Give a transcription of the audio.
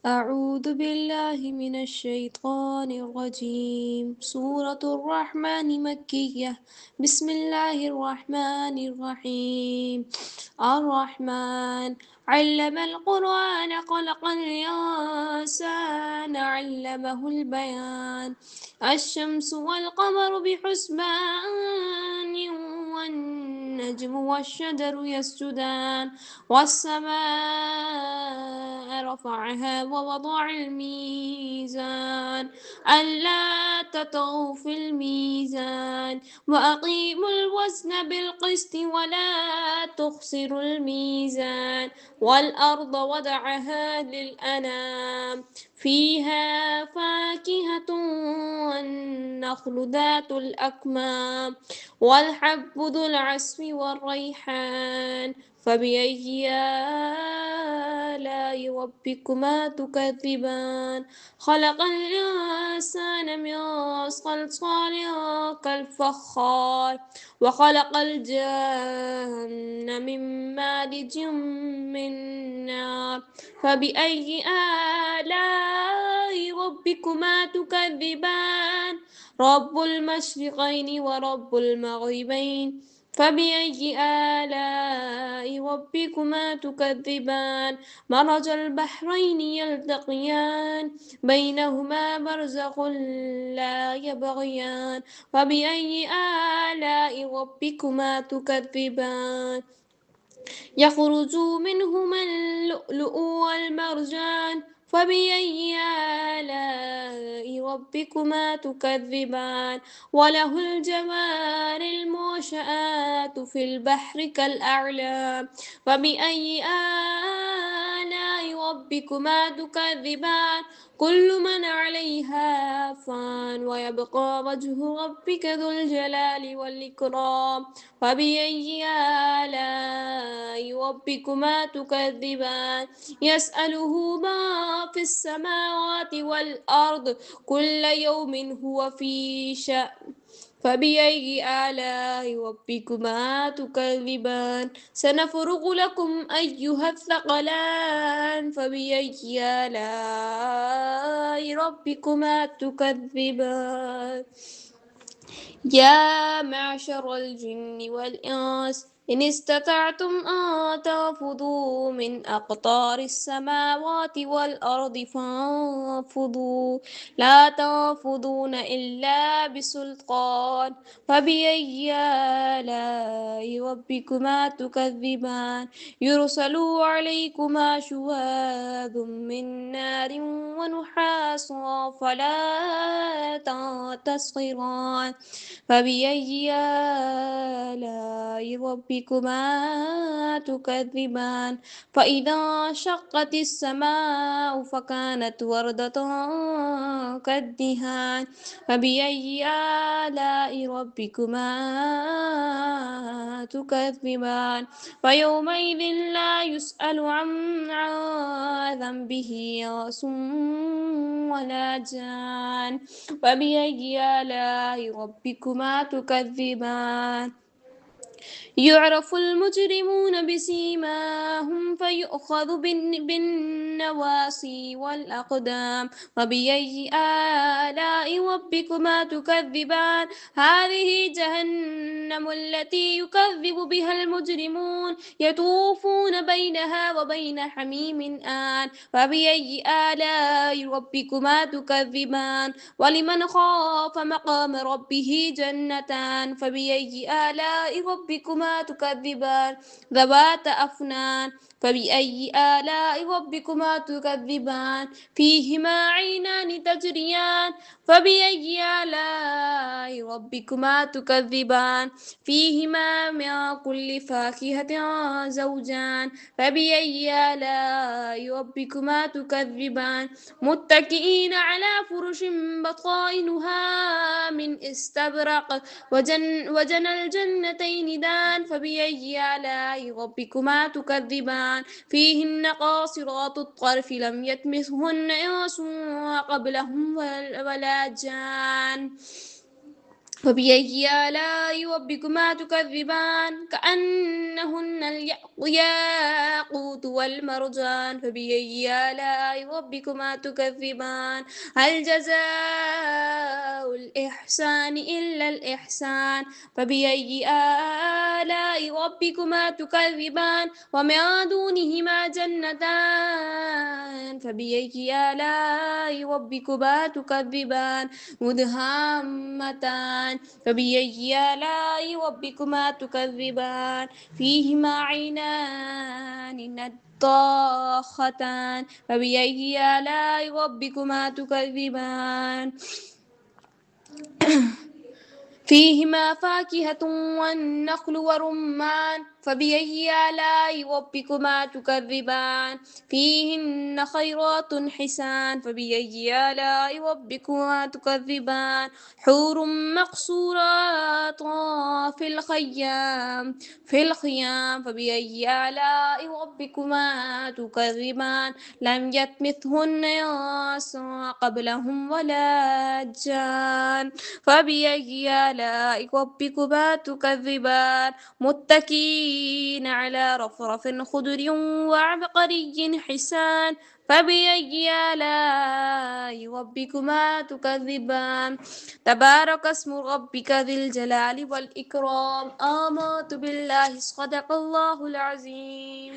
أعوذ بالله من الشيطان الرجيم. سورة الرحمن مكية. بسم الله الرحمن الرحيم. الرحمن علم القرآن خلق الإنسان علمه البيان. الشمس والقمر بحسبان والنجم والشجر يسجدان والسماء رفعها ووضع الميزان ألا تطغوا في الميزان وأقيموا الوزن بالقسط ولا تخسروا الميزان والأرض وضعها للأنام فيها فاكهة والنخل ذات الأكمام والحب ذو العصف والريحان فبأي آلاء ربكما تكذبان خلق الإنسان من صلصال كالفخار وخلق الجن من مارج من نار فبأي آلاء ربكما تكذبان رب المشرقين ورب المغربين فبأي آلاء ربكما تكذبان مرج البحرين يلتقيان بينهما برزخ لا يبغيان فبأي آلاء ربكما تكذبان يخرج منهما اللؤلؤ والمرجان فبأي آلاء ربكما تكذبان وله الجوار المنشآت في البحر كالأعلام فبأي آلاء ربكما تكذبان كل من عليها فان ويبقى وجه ربك ذو الجلال والإكرام فبأي آلاء ربكما تكذبان يسأله ما في السماوات والأرض كل يوم هو في شأن فبأي آلاء ربكما تكذبان سنفرغ لكم أيها الثقلان فبأي آلاء ربكما تكذبان يا معشر الجن والإنس إن استطعتم أن تنفذوا من أقطار السماوات والأرض فانفذوا لا تنفذون إلا بسلطان فبأي آلاء ربكما تكذبان يرسل عليكما شواظ من نار ونحاس فلا تنتصران فبأي آلاء ربكما تكذبان فإذا انشقت السماء فكانت وردة كالدهان فبأي آلاء ربكما تكذبان فيومئذ لا يسأل عن ذنبه انس ولا جان فبأي آلاء ربكما تكذبان يعرف المجرمون بسيماهم فيؤخذ بالنواصي والأقدام وبأي آلاء ربكما تكذبان هذه جهنم التي يكذب بها المجرمون يطوفون بينها وبين حميم آن فبأي آلاء ربكما تكذبان ولمن خاف مقام ربه جنتان فبأي آلاء ربكما تكذبان ذوات أفنان فبأي آلاء ربكما تكذبان فيهما عينان تجريان فبأي آلاء ربكما تكذبان فيهما من كل فاكهة زوجان فبأي آلاء ربكما تكذبان متكئين على فرش بطائنها من استبرق وجنى الجنتين دان فبأي آلاء ربكما تكذبان فيهن قاصرات الطرف لم يطمثهن إنس قبلهم ولا جان فبأي آلاء ربكما تكذبان كأنهن الياقوت والمرجان فبأي آلاء ربكما تكذبان هل جزاء الإحسان إلا الإحسان فبأي آلاء ربكما تكذبان ومن دونهما جنتان فبأي آلاء ربكما تكذبان مدهامتان فبأي آلاء ربكما تكذبان فيهما عينان نضاختان فبأي آلاء ربكما تكذبان فيهما فاكهة والنخل ورمان فبأي آلاء ربكما تكذبان فيهن خيرات حسان فبأي آلاء ربكما تكذبان حور مقصورات في الخيام فبأي آلاء ربكما تكذبان لم يطمثهن إنس قبلهم ولا جان فبأي آلاء ربكما تكذبان متكئين على رفرف خضر وعبقري حسان فبأي آلاء ربكما تكذبان تبارك اسم ربك ذي الجلال والإكرام آمنت بالله صدق الله العظيم.